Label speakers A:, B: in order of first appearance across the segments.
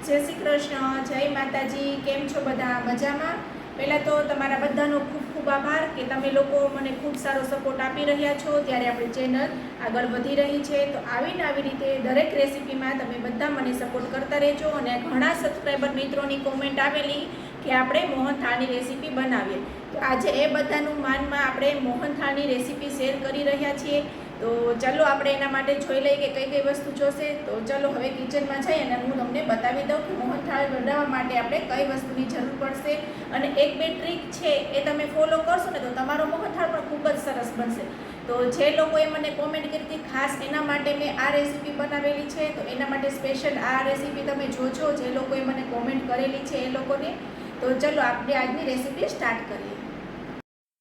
A: જય શ્રી કૃષ્ણ, જય માતાજી. કેમ છો બધા? મજામાં? પહેલાં તો તમારા બધાનો ખૂબ ખૂબ આભાર કે તમે લોકો મને ખૂબ સારો સપોર્ટ આપી રહ્યા છો. ત્યારે આપણી ચેનલ આગળ વધી રહી છે. તો આવીને આવી રીતે દરેક રેસીપીમાં તમે બધા મને સપોર્ટ કરતા રહેજો. અને ઘણા સબસ્ક્રાઈબર મિત્રોની કોમેન્ટ આવેલી કે આપણે મોહનથાળની રેસીપી બનાવીએ. તો આજે એ બધાનું માનમાં આપણે મોહનથાળની રેસીપી શેર કરી રહ્યા છીએ. તો ચાલો આપણે એના માટે જોઈ લઈએ કે કઈ કઈ વસ્તુ જોશે. તો ચાલો હવે કિચનમાં જઈ અને હું તમને બતાવી દઉં કે મોહનથાળ બનાવવા માટે આપણે કઈ વસ્તુની જરૂર પડશે. અને એક બે ટ્રીક છે એ તમે ફોલો કરશો ને તો તમારો મોહનથાળ પણ ખૂબ જ સરસ બનશે. તો જે લોકોએ મને કોમેન્ટ કરી હતી ખાસ એના માટે મેં આ રેસીપી બનાવેલી છે. તો એના માટે સ્પેશિયલ આ રેસીપી તમે જોજો, જે લોકોએ મને કોમેન્ટ કરેલી છે એ લોકોને. તો ચાલો આપણે આજની રેસીપી સ્ટાર્ટ કરીએ.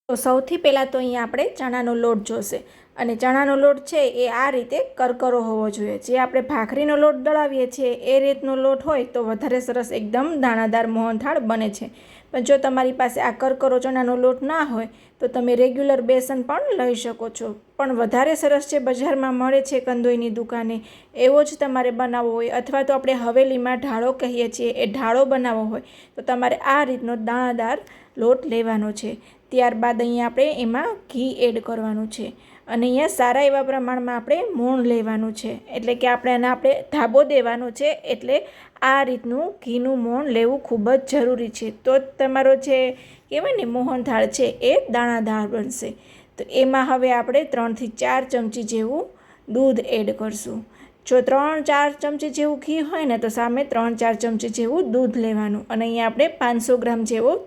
A: તો સૌથી પહેલાં તો અહીંયા આપણે ચણાનો લોટ જોશે. અને ચણાનો લોટ છે એ આ રીતે કરકરો હોવો જોઈએ. જે આપણે ભાખરીનો લોટ દળાવીએ છીએ એ રીતનો લોટ હોય તો વધારે સરસ એકદમ દાણાદાર મોહનથાળ બને છે. પણ જો તમારી પાસે આ કરકરો ચણાનો લોટ ના હોય તો તમે રેગ્યુલર બેસન પણ લઈ શકો છો. પણ વધારે સરસ જે બજારમાં મળે છે કંદોઈની દુકાને એવો જ તમારે બનાવવો હોય, અથવા તો આપણે હવેલીમાં ઢાળો કહીએ છીએ એ ઢાળો બનાવવો હોય તો તમારે આ રીતનો દાણાદાર લોટ લેવાનો છે. ત્યારબાદ અહીંયા આપણે એમાં ઘી એડ કરવાનું છે. અને અહીંયા સારા એવા પ્રમાણમાં આપણે મોણ લેવાનું છે. એટલે કે આપણે ધાબો દેવાનો છે. એટલે આ રીતનું ઘીનું મોણ લેવું ખૂબ જ જરૂરી છે. તો જ તમારો જે કહેવાય ને મોહનથાળ છે એ દાણાદાર બનશે. તો એમાં હવે આપણે 3થી 4 ચમચી જેવું દૂધ એડ કરશું. જો 3-4 ચમચી જેવું ઘી હોય ને તો સામે 3-4 ચમચી જેવું દૂધ લેવાનું. અને અહીંયા આપણે 500 ગ્રામ જેવો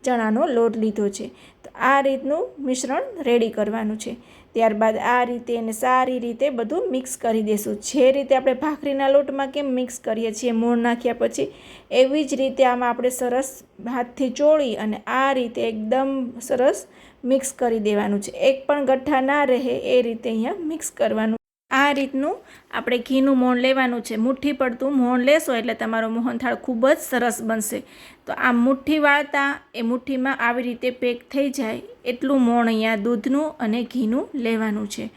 A: ચણાનો લોટ લીધો છે. તો આ રીતનું મિશ્રણ રેડી કરવાનું છે. ત્યારબાદ આ રીતે એને સારી રીતે બધું મિક્સ કરી દઈશું. જે રીતે આપણે ભાખરીના લોટમાં કેમ મિક્સ કરીએ છીએ મોણ નાખ્યા પછી, એવી જ રીતે આમાં આપણે સરસ હાથથી ચોળી અને આ રીતે એકદમ સરસ મિક્સ કરી દેવાનું છે. એક પણ ગઠ્ઠા ના રહે એ રીતે અહીંયા મિક્સ કરવાનું. આ રીતનું આપણે ઘીનું મોણ લેવાનું છે. મુઠ્ઠી પડતું મોણ લેશો એટલે તમારો મોહનથાળ ખૂબ જ સરસ બનશે. તો આ મુઠ્ઠી વાળતા એ મુઠ્ઠીમાં આવી રીતે પેક થઈ જાય એટલું મોણ અહીંયા દૂધનું અને ઘીનું લેવાનું છે.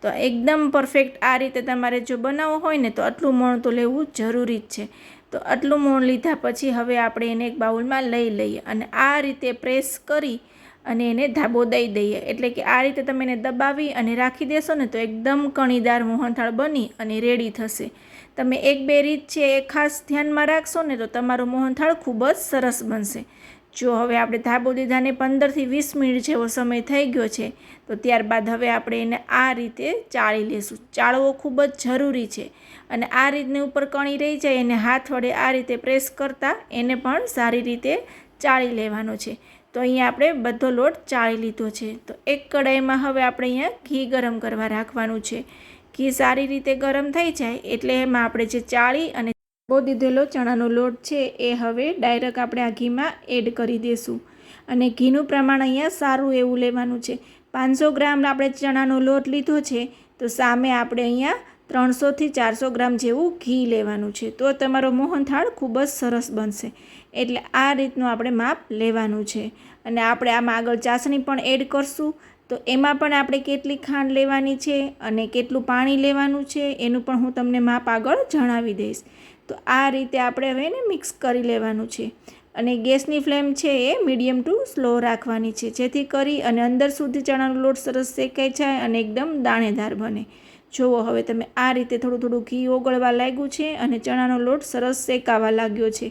A: તો એકદમ પરફેક્ટ આ રીતે તમારે જો બનાવવું હોય ને તો આટલું મોણ તો લેવું જરૂરી જ છે. તો આટલું મોણ લીધા પછી હવે આપણે એને એક બાઉલમાં લઈ લઈએ અને આ રીતે પ્રેસ કરી અને એને ધાબો દઈ દઈએ. એટલે કે આ રીતે તમે એને દબાવી અને રાખી દેશો ને તો એકદમ કણીદાર મોહનથાળ બની અને રેડી થશે. તમે 1-2 રીત છે એ ખાસ ધ્યાનમાં રાખશો ને તો તમારો મોહનથાળ ખૂબ જ સરસ બનશે. જો હવે આપણે ધાબો દીધાને 15થી 20 મિનિટ જેવો સમય થઈ ગયો છે. તો ત્યારબાદ હવે આપણે એને આ રીતે ચાળી લેશું. ચાળવો ખૂબ જ જરૂરી છે. અને આ રીતની ઉપર કણી રહી જાય એને હાથ વડે આ રીતે પ્રેસ કરતાં એને પણ સારી રીતે ચાળી લેવાનો છે. તો અહીંયા આપણે બધો લોટ ચાળી લીધો છે. તો એક કઢાઈમાં હવે આપણે અહીંયા ઘી ગરમ કરવા રાખવાનું છે. ઘી સારી રીતે ગરમ થઈ જાય એટલે એમાં આપણે જે ચાળી અને ધાબો દીધેલો ચણાનો લોટ છે એ હવે ડાયરેક્ટ આપણે આ ઘીમાં એડ કરી દઈશું. અને ઘીનું પ્રમાણ અહીંયા સારું એવું લેવાનું છે. 500 ગ્રામ આપણે ચણાનો લોટ લીધો છે તો સામે આપણે અહીંયા 300થી 400 ગ્રામ જેવું ઘી લેવાનું છે. તો તમારો મોહનથાળ ખૂબ જ સરસ બનશે. એટલે આ રીતનું આપણે માપ લેવાનું છે. અને આપણે આમાં આગળ ચાસણી પણ એડ કરશું. તો એમાં પણ આપણે કેટલી ખાંડ લેવાની છે અને કેટલું પાણી લેવાનું છે એનું પણ હું તમને માપ આગળ જણાવી દઈશ. તો આ રીતે આપણે હવે એને મિક્સ કરી લેવાનું છે. અને ગેસની ફ્લેમ છે એ મીડિયમ ટુ સ્લો રાખવાની છે, જેથી કરી અને અંદર સુધી ચણાનો લોટ સરસ શેકાઈ જાય અને એકદમ દાણેદાર બને. જુઓ હવે તમે આ રીતે થોડું થોડું ઘી ઓગળવા લાગ્યું છે અને ચણાનો લોટ સરસ શેકાવા લાગ્યો છે.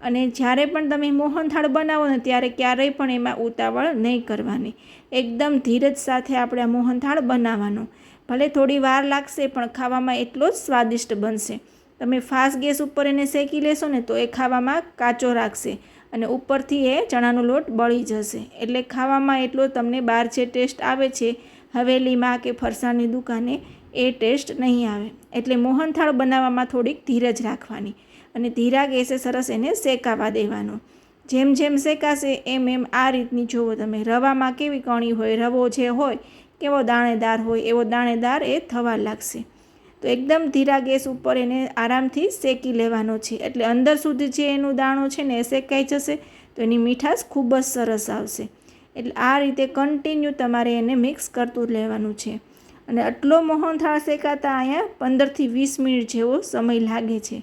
A: અને જ્યારે પણ તમે મોહનથાળ બનાવો ને ત્યારે ક્યારેય પણ એમાં ઉતાવળ નહીં કરવાની. એકદમ ધીરજ સાથે આપણે આ મોહનથાળ બનાવવાનો. ભલે થોડી વાર લાગશે પણ ખાવામાં એટલો જ સ્વાદિષ્ટ બનશે. તમે ફાસ્ટ ગેસ ઉપર એને શેકી લેશો ને તો એ ખાવામાં કાચો રાખશે અને ઉપરથી એ ચણાનો લોટ બળી જશે. એટલે ખાવામાં એટલો તમને બહાર જે ટેસ્ટ આવે છે હવેલીમાં કે ફરસાણની દુકાને એ ટેસ્ટ નહીં આવે. એટલે મોહનથાળ બનાવવામાં થોડીક ધીરજ રાખવાની અને ધીરા ગેસે સરસ એને શેકાવા દેવાનો. જેમ જેમ શેકાશે એમ એમ આ રીતની જુઓ તમે રવામાં કેવી કણી હોય, રવો જે હોય કેવો દાણેદાર હોય એવો દાણેદાર એ થવા લાગશે. તો એકદમ ધીરા ગેસ ઉપર એને આરામથી શેકી લેવાનો છે. એટલે અંદર સુધી જે એનું દાણો છે ને એ શેકાઈ જશે તો એની મીઠાશ ખૂબ જ સરસ આવશે. એટલે આ રીતે કન્ટિન્યુ તમારે એને મિક્સ કરતું લેવાનું છે. અને આટલો મોહનથાળ શેકાતા અહીંયા 15થી 20 મિનિટ જેવો સમય લાગે છે.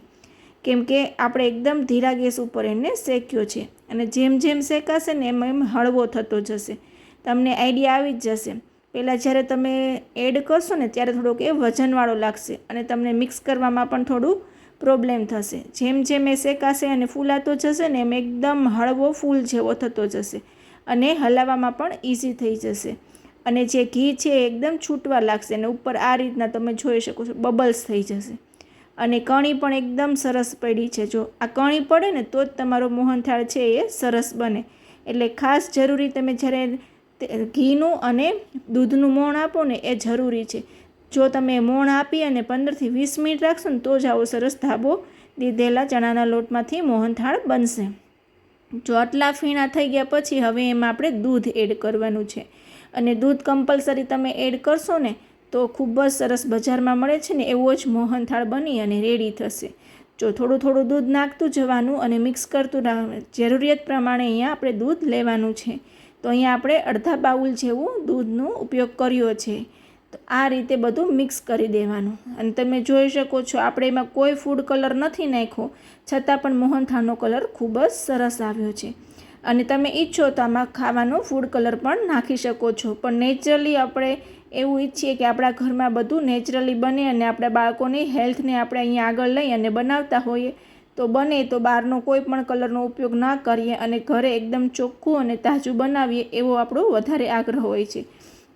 A: કેમ કે આપણે એકદમ ધીરા ગેસ ઉપર એને શેક્યો છે. અને જેમ જેમ શેકાશે ને એમ એમ હળવો થતો જશે. તમને આઈડિયા આવી જ જશે. પહેલાં જ્યારે તમે એડ કરશો ને ત્યારે થોડોક એ વજનવાળો લાગશે અને તમને મિક્સ કરવામાં પણ થોડું પ્રોબ્લેમ થશે. જેમ જેમ એ શેકાશે અને ફૂલાતો જશે ને એમ એકદમ હળવો ફૂલ જેવો થતો જશે અને હલાવવામાં પણ ઇઝી થઈ જશે. અને જે ઘી છે એ એકદમ છૂટવા લાગશે અને ઉપર આ રીતના તમે જોઈ શકો છો બબલ્સ થઈ જશે. અને કણી પણ એકદમ સરસ પડી છે. જો આ કણી પડે ને તો જ તમારો મોહનથાળ છે એ સરસ બને. એટલે ખાસ જરૂરી તમે જ્યારે ઘીનું અને દૂધનું મોણ આપો ને એ જરૂરી છે. જો તમે મોણ આપી અને 15થી 20 મિનિટ રાખશો ને તો જ આવો સરસ ધાબો દીધેલા ચણાના લોટમાંથી મોહનથાળ બનશે. જો આટલા ફીણા થઈ ગયા પછી હવે એમાં આપણે દૂધ એડ કરવાનું છે. અને દૂધ કમ્પલસરી તમે એડ કરશો ને તો ખૂબ જ સરસ બજારમાં મળે છે ને એવો જ મોહનથાળ બની અને રેડી થશે. જો થોડું થોડું દૂધ નાખતું જવાનું અને મિક્સ કરતું જરૂરિયાત પ્રમાણે અહીંયા આપણે દૂધ લેવાનું છે. તો અહીંયા આપણે અડધા બાઉલ જેવું દૂધનો ઉપયોગ કર્યો છે. તો આ રીતે બધું મિક્સ કરી દેવાનું. અને તમે જોઈ શકો છો આપણે એમાં કોઈ ફૂડ કલર નથી નાખ્યો, છતાં પણ મોહનથાળનો કલર ખૂબ જ સરસ આવ્યો છે. અને તમે ઈચ્છો તો આમાં ખાવાનો ફૂડ કલર પણ નાખી શકો છો. પણ નેચરલી આપણે એવું ઈચ્છીએ કે આપણા ઘરમાં બધું નેચરલી બને અને આપણા બાળકોની હેલ્થને આપણે અહીંયા આગળ લઈ અને બનાવતા હોઈએ તો બને તો બહારનો કોઈ પણ કલરનો ઉપયોગ ના કરીએ અને ઘરે એકદમ ચોખ્ખું અને તાજું બનાવીએ એવો આપણો વધારે આગ્રહ હોય છે.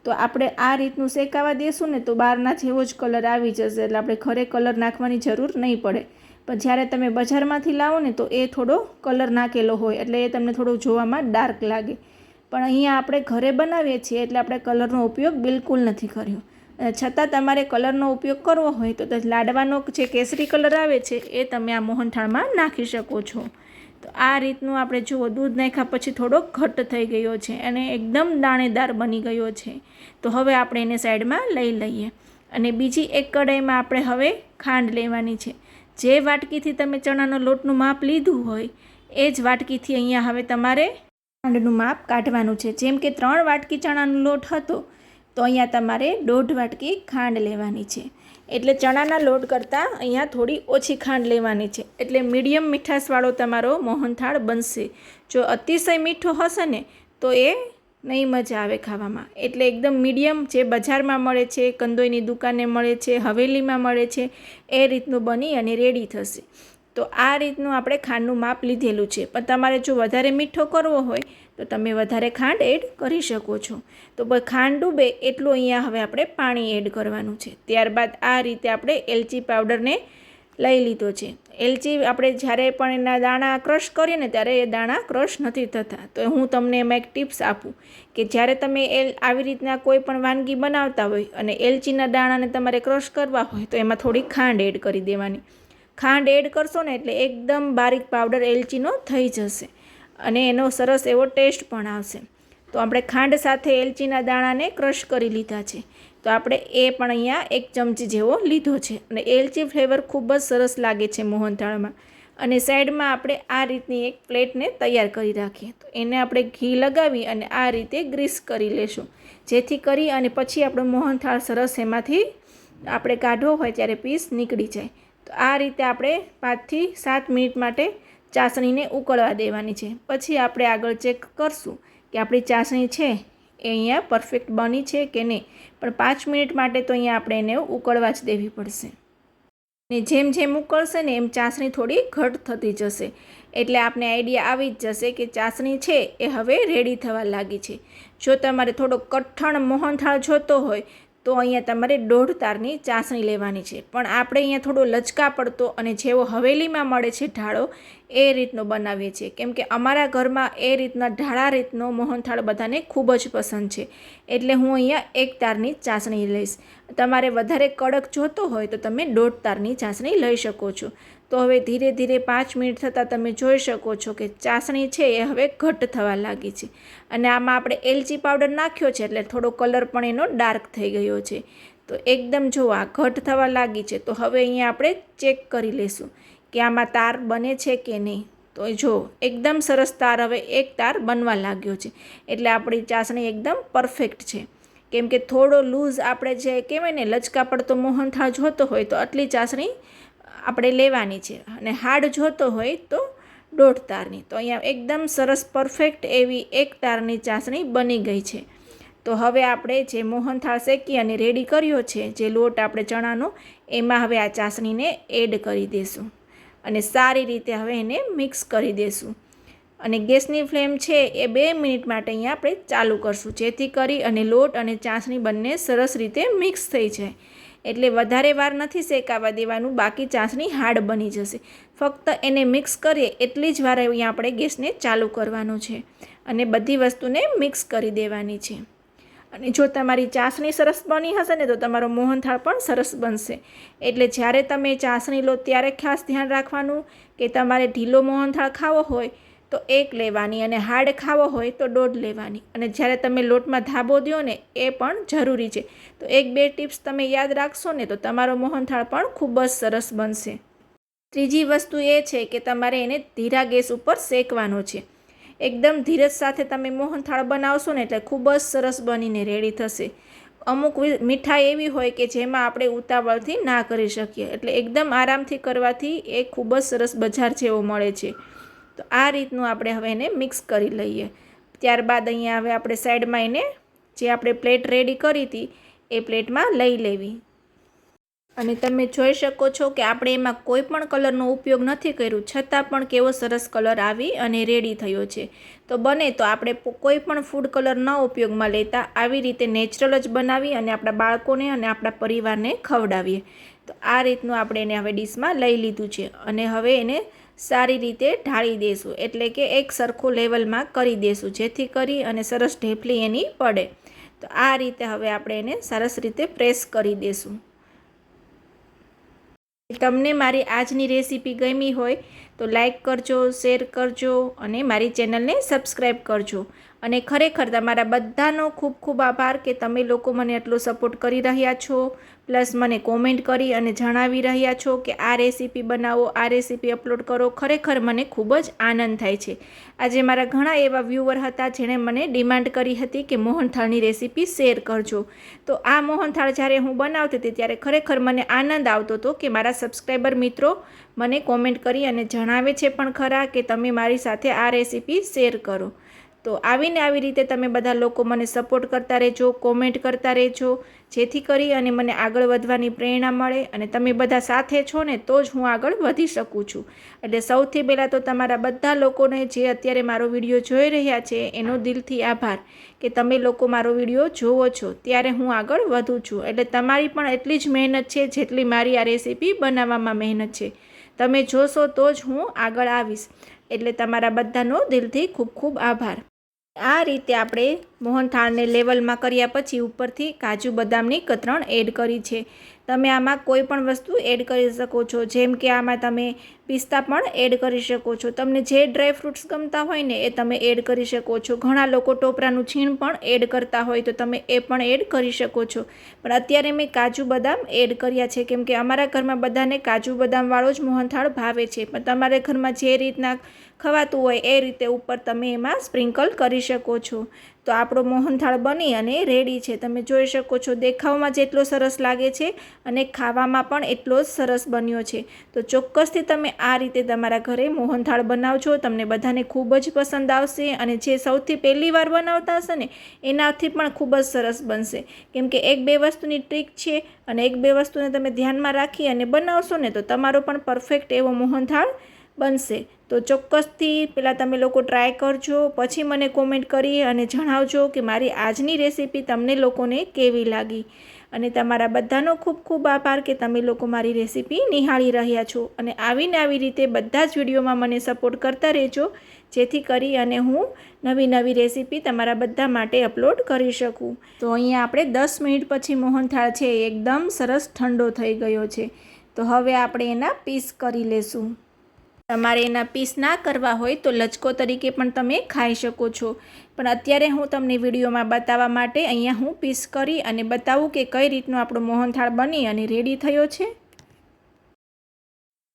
A: તો આપણે આ રીતનું શેકાવા દેશું ને તો બહારના જેવો જ કલર આવી જશે. એટલે આપણે ઘરે કલર નાખવાની જરૂર નહીં પડે. પણ જ્યારે તમે બજારમાંથી લાવો ને તો એ થોડો કલર નાખેલો હોય એટલે એ તમને થોડો જોવામાં ડાર્ક લાગે. પણ અહીંયા આપણે ઘરે બનાવીએ છીએ એટલે આપણે કલરનો ઉપયોગ બિલકુલ નથી કર્યો. છતાં તમારે કલરનો ઉપયોગ કરવો હોય તો લાડવાનો જે કેસરી કલર આવે છે એ તમે આ મોહનથાળમાં નાખી શકો છો. તો આ રીતનું આપણે જુઓ દૂધ નાખ્યા પછી થોડો ઘટ્ટ થઈ ગયો છે અને એકદમ દાણેદાર બની ગયો છે. તો હવે આપણે એને સાઈડમાં લઈ લઈએ. અને બીજી એક કઢાઈમાં આપણે હવે ખાંડ લેવાની છે. જે વાટકીથી તમે ચણાનો લોટનું માપ લીધું હોય એ જ વાટકીથી અહીંયા હવે તમારે ખાંડનું માપ કાઢવાનું છે. જેમ કે 3 વાટકી ચણાનો લોટ હતો તો અહીંયા તમારે 1.5 વાટકી ખાંડ લેવાની છે. એટલે ચણાના લોટ કરતાં અહીંયા થોડી ઓછી ખાંડ લેવાની છે. એટલે મીડિયમ મીઠાશવાળો તમારો મોહનથાળ બનશે. જો અતિશય મીઠો હશે ને તો એ નહીં મજા આવે ખાવામાં. એટલે એકદમ મીડિયમ જે બજારમાં મળે છે, કંદોઈની દુકાને મળે છે, હવેલીમાં મળે છે એ રીતનું બની અને રેડી થશે. તો આ રીતનું આપણે ખાંડનું માપ લીધેલું છે. પણ તમારે જો વધારે મીઠો કરવો હોય તો તમે વધારે ખાંડ એડ કરી શકો છો. તો ખાંડ ડૂબે એટલું અહીંયા હવે આપણે પાણી એડ કરવાનું છે. ત્યારબાદ આ રીતે આપણે એલચી પાવડરને લઈ લીધો છે. એલચી આપણે જ્યારે પણ એના દાણા ક્રશ કરીએ ને ત્યારે એ દાણા ક્રશ નથી થતા. તો હું તમને એમાં એક ટિપ્સ આપું કે જ્યારે તમે આવી રીતના કોઈ પણ વાનગી બનાવતા હોય અને એલચીના દાણાને તમારે ક્રશ કરવા હોય તો એમાં થોડી ખાંડ એડ કરી દેવાની. ખાંડ એડ કરશો ને એટલે એકદમ બારીક પાવડર એલચીનો થઈ જશે અને એનો સરસ એવો ટેસ્ટ પણ આવશે. તો આપણે ખાંડ સાથે એલચીના દાણાને ક્રશ કરી લીધા છે. તો આપણે એ પણ અહીંયા 1 ચમચી જેવો લીધો છે. અને એલચી ફ્લેવર ખૂબ જ સરસ લાગે છે મોહનથાળમાં. અને સાઈડમાં આપણે આ રીતની એક પ્લેટને તૈયાર કરી રાખીએ. તો એને આપણે ઘી લગાવી અને આ રીતે ગ્રીસ કરી લેશું, જેથી કરી અને પછી આપણો મોહનથાળ સરસ એમાંથી આપણે કાઢવો હોય ત્યારે પીસ નીકળી જાય. તો આ રીતે આપણે 5 થી 7 મિનિટ માટે ચાસણીને ઉકળવા દેવાની છે. પછી આપણે આગળ ચેક કરશું કે આપણી ચાસણી છે એ અહીંયા પરફેક્ટ બની છે કે નહીં. પણ 5 મિનિટ માટે તો અહીંયા આપણે એને ઉકળવા જ દેવી પડશે. ને જેમ જેમ ઉકળશે ને એમ ચાસણી થોડી ઘટ થતી જશે. એટલે આપને આઈડિયા આવી જ જશે કે ચાસણી છે એ હવે રેડી થવા લાગી છે. જો તમારે થોડો કઠણ મોહનથાળ જોતો હોય તો અહીંયા તમારે 1.5 તારની ચાસણી લેવાની છે. પણ આપણે અહીંયા થોડો લચકા પડતો અને જેવો હવેલીમાં મળે છે ઢાળો એ રીતનો બનાવીએ છીએ. કેમ કે અમારા ઘરમાં એ રીતના ઢાળા રીતનો મોહનથાળ બધાને ખૂબ જ પસંદ છે. એટલે હું અહીંયા 1 તારની ચાસણી લઈશ. તમારે વધારે કડક જોતો હોય તો તમે 1.5 તારની ચાસણી લઈ શકો છો. તો હવે ધીરે ધીરે 5 મિનિટ થતાં તમે જોઈ શકો છો કે ચાસણી છે એ હવે ઘટ થવા લાગી છે. અને આમાં આપણે એલચી પાવડર નાખ્યો છે એટલે થોડો કલર પણ એનો ડાર્ક થઈ ગયો છે. તો એકદમ જો આ ઘટ થવા લાગી છે. તો હવે અહીંયા આપણે ચેક કરી લઈશું કે આમાં તાર બને છે કે નહીં. તો જો એકદમ સરસ તાર હવે 1 તાર બનવા લાગ્યો છે. એટલે આપણી ચાસણી એકદમ પરફેક્ટ છે. કેમ કે થોડો લૂઝ આપણે જે કહેવાય ને લચકા પડતો મોહનથાળ જોતો હોય તો આટલી ચાસણી આપણે લેવાની છે અને હાર્ડ જોતો હોય તો 1.5 તારની. તો અહીંયા એકદમ સરસ પરફેક્ટ એવી 1 તારની ચાસણી બની ગઈ છે. તો હવે આપણે જે મોહનથાળ શેકી અને રેડી કર્યો છે, જે લોટ આપણે ચણાનો, એમાં હવે આ ચાસણીને એડ કરી દઈશું અને સારી રીતે હવે એને મિક્સ કરી દઈશું. અને ગેસની ફ્લેમ છે એ 2 મિનિટ માટે અહીંયા આપણે ચાલુ કરશું, જેથી કરી અને લોટ અને ચાસણી બંને સરસ રીતે મિક્સ થઈ જાય. એટલે વધારે વાર નથી શેકાવા દેવાનું, બાકી ચાસણી હાર્ડ બની જશે. ફક્ત એને મિક્સ કરીએ એટલી જ વાર અહીંયા આપણે ગેસને ચાલુ કરવાનું છે અને બધી વસ્તુને મિક્સ કરી દેવાની છે. અને જો તમારી ચાસણી સરસ બની હશે ને તો તમારો મોહનથાળ પણ સરસ બનશે. એટલે જ્યારે તમે ચાસણી લો ત્યારે ખાસ ધ્યાન રાખવાનું કે તમારે ઢીલો મોહનથાળ ખાવો હોય તો 1 લેવાની અને હાર્ડ ખાવો હોય તો 1.5 લેવાની. અને જ્યારે તમે લોટમાં ધાબો દો ને એ પણ જરૂરી છે. તો 1-2 ટિપ્સ તમે યાદ રાખશો ને તો તમારો મોહનથાળ પણ ખૂબ જ સરસ બનશે. ત્રીજી વસ્તુ એ છે કે તમારે એને ધીરા ગેસ ઉપર શેકવાનો છે. એકદમ ધીરજ સાથે તમે મોહનથાળ બનાવશો ને એટલે ખૂબ જ સરસ બનીને રેડી થશે. અમુક મીઠાઈ એવી હોય કે જેમાં આપણે ઉતાવળથી ના કરી શકીએ, એટલે એકદમ આરામથી કરવાથી એ ખૂબ જ સરસ બજાર જેવો મળે છે. તો આ રીતનું આપણે હવે એને મિક્સ કરી લઈએ. ત્યારબાદ અહીંયા હવે આપણે સાઈડમાં એને જે આપણે પ્લેટ રેડી કરી હતી એ પ્લેટમાં લઈ લેવી. અને તમે જોઈ શકો છો કે આપણે એમાં કોઈ પણ કલરનો ઉપયોગ નથી કર્યો, છતાં પણ કેવો સરસ કલર આવી અને રેડી થયો છે. તો બને તો આપણે કોઈ પણ ફૂડ કલર ન ઉપયોગમાં લેતા આવી રીતે નેચરલ જ બનાવી અને આપણા બાળકોને અને આપણા પરિવારને ખવડાવીએ. તો આ રીતનું આપણે એને હવે ડીશમાં લઈ લીધું છે અને હવે એને સારી રીતે ઢાળી દઈશું, એટલે કે એક સરખો લેવલમાં કરી દઈશું, જેથી કરી અને સરસ ઢેફલી એની પડે. તો આ રીતે હવે આપણે એને સરસ રીતે પ્રેસ કરી દઈશું. તમને મારી આજની રેસીપી ગમી હોય તો લાઈક કરજો, શેર કરજો અને મારી ચેનલને સબસ્ક્રાઈબ કરજો. અને ખરેખર તમારા બધાનો ખૂબ ખૂબ આભાર કે તમે લોકો મને એટલો સપોર્ટ કરી રહ્યા છો, પ્લસ મને કોમેન્ટ કરી અને જણાવી રહ્યા છો કે આ રેસીપી બનાવો, આ રેસીપી અપલોડ કરો. ખરેખર મને ખૂબ જ આનંદ થાય છે. આજે મારા ઘણા એવા વ્યૂવર હતા જેણે મને ડિમાન્ડ કરી હતી કે મોહનથાળની રેસીપી શેર કરજો. તો આ મોહનથાળ જ્યારે હું બનાવતી હતી ત્યારે ખરેખર મને આનંદ આવતો હતો કે મારા સબસ્ક્રાઈબર મિત્રો મને કોમેન્ટ કરી અને જણાવે છે પણ ખરા કે તમે મારી સાથે આ રેસીપી શેર કરો. તો આવીને આવી રીતે તમે બધા લોકો મને સપોર્ટ કરતા રહેજો, કોમેન્ટ કરતા રહેજો, જેથી કરી અને મને આગળ વધવાની પ્રેરણા મળે. અને તમે બધા સાથે છો ને તો જ હું આગળ વધી શકું છું. એટલે સૌથી પહેલાં તો તમારા બધા લોકોને જે અત્યારે મારો વિડીયો જોઈ રહ્યા છે એનો દિલથી આભાર કે તમે લોકો મારો વિડીયો જોવો છો, ત્યારે હું આગળ વધું છું. એટલે તમારી પણ એટલી જ મહેનત છે જેટલી મારી આ રેસીપી બનાવવામાં મહેનત છે. તમે જોશો તો જ હું આગળ આવીશ. એટલે તમારા બધાનો દિલથી ખૂબ ખૂબ આભાર. આ રીતે આપણે મોહનથાળને લેવલમાં કર્યા પછી ઉપરથી કાજુ બદામની કતરણ એડ કરી છે. તમે આમાં કોઈ પણ વસ્તુ એડ કરી શકો છો, જેમ કે આમાં તમે પિસ્તા પણ એડ કરી શકો છો. તમને જે ડ્રાય ફ્રૂટ્સ ગમતા હોય ને એ તમે એડ કરી શકો છો. ઘણા લોકો ટોપરાનું છીણ પણ એડ કરતા હોય તો તમે એ પણ એડ કરી શકો છો. પણ અત્યારે મેં કાજુ બદામ એડ કર્યા છે, કેમ કે અમારા ઘરમાં બધાને કાજુ બદામવાળો જ મોહનથાળ ભાવે છે. પણ તમારા ઘરમાં જે રીતના ખવાતું હોય એ રીતે ઉપર તમે એમાં સ્પ્રિંકલ કરી શકો છો. તો આપણો મોહનથાળ બની અને રેડી છે. તમે જોઈ શકો છો દેખાવમાં જેટલો સરસ લાગે છે અને ખાવામાં પણ એટલો જ સરસ બન્યો છે. તો ચોક્કસથી તમે આ રીતે તમારા ઘરે મોહનથાળ બનાવજો, તમને બધાને ખૂબ જ પસંદ આવશે. અને જે સૌથી પહેલી વાર બનાવતા હશે ને એનાથી પણ ખૂબ જ સરસ બનશે, કેમ કે 1-2 વસ્તુની ટ્રીક છે અને 1-2 વસ્તુને તમે ધ્યાનમાં રાખી અને બનાવશો ને તો તમારો પણ પરફેક્ટ એવો મોહનથાળ બનશે. તો ચોક્કસથી પહેલાં તમે લોકો ટ્રાય કરજો, પછી મને કોમેન્ટ કરી અને જણાવજો કે મારી આજની રેસીપી તમને લોકોને કેવી લાગી. અને તમારા બધાનો ખૂબ ખૂબ આભાર કે તમે લોકો મારી રેસીપી નિહાળી રહ્યા છો. અને આવીને આવી રીતે બધા જ વિડીયોમાં મને સપોર્ટ કરતા રહેજો, જેથી કરી અને હું નવી નવી રેસીપી તમારા બધા માટે અપલોડ કરી શકું. તો અહીંયા આપણે 10 મિનિટ પછી મોહનથાળ છે એકદમ સરસ ઠંડો થઈ ગયો છે. તો હવે આપણે એના પીસ કરી લેશું. તમારે એના પીસ ના કરવા હોય તો લચકો તરીકે પણ તમે ખાઈ શકો છો. પણ અત્યારે હું તમને વિડીયોમાં બતાવવા માટે અહીંયા હું પીસ કરી અને બતાવું કે કઈ રીતનું આપણો મોહનથાળ બની અને રેડી થયો છે.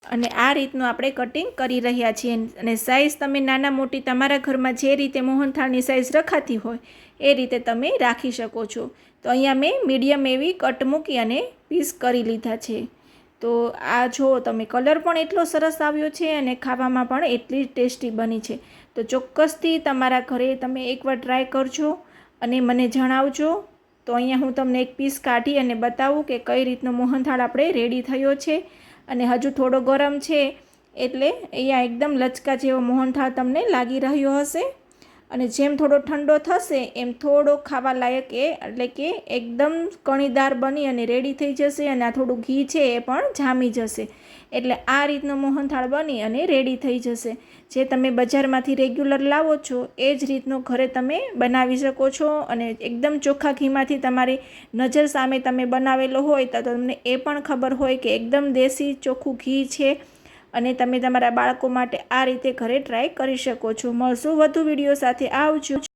A: અને આ રીતનું આપણે કટિંગ કરી રહ્યા છીએ. અને સાઇઝ તમે નાના મોટી તમારા ઘરમાં જે રીતે મોહનથાળની સાઇઝ રખાતી હોય એ રીતે તમે રાખી શકો છો. તો અહીંયા મેં મીડિયમ એવી કટ મૂકી અને પીસ કરી લીધા છે. તો આ જુઓ તમે, કલર પણ એટલો સરસ આવ્યો છે અને ખાવામાં પણ એટલી ટેસ્ટી બની છે. તો ચોક્કસથી તમારા ઘરે તમે એકવાર ટ્રાય કરજો અને મને જણાવજો. તો અહીંયા હું તમને એક પીસ કાઢી અને બતાવું કે કઈ રીતનો મોહનથાળ આપણે રેડી થયો છે. અને હજુ થોડો ગરમ છે એટલે અહીંયા એકદમ લચકા જેવો મોહનથાળ તમને લાગી રહ્યો હશે. અને જેમ થોડો ઠંડો થશે એમ થોડો ખાવા લાયક એટલે કે એકદમ કણીદાર બની અને રેડી થઈ જશે. અને આ થોડું ઘી છે એ પણ જામી જશે. એટલે આ રીતનો મોહનથાળ બની અને રેડી થઈ જશે. જે તમે બજારમાંથી રેગ્યુલર લાવો છો એ જ રીતનો ઘરે તમે બનાવી શકો છો. અને એકદમ ચોખ્ખા ઘીમાંથી તમારી નજર સામે તમે બનાવેલો હોય તો તમને એ પણ ખબર હોય કે એકદમ દેશી ચોખ્ખું ઘી છે. અને તમે તમારા બાળકો માટે આ રીતે ઘરે ટ્રાય કરી શકો છો. મળશું વધુ વિડીયો સાથે. આવજો.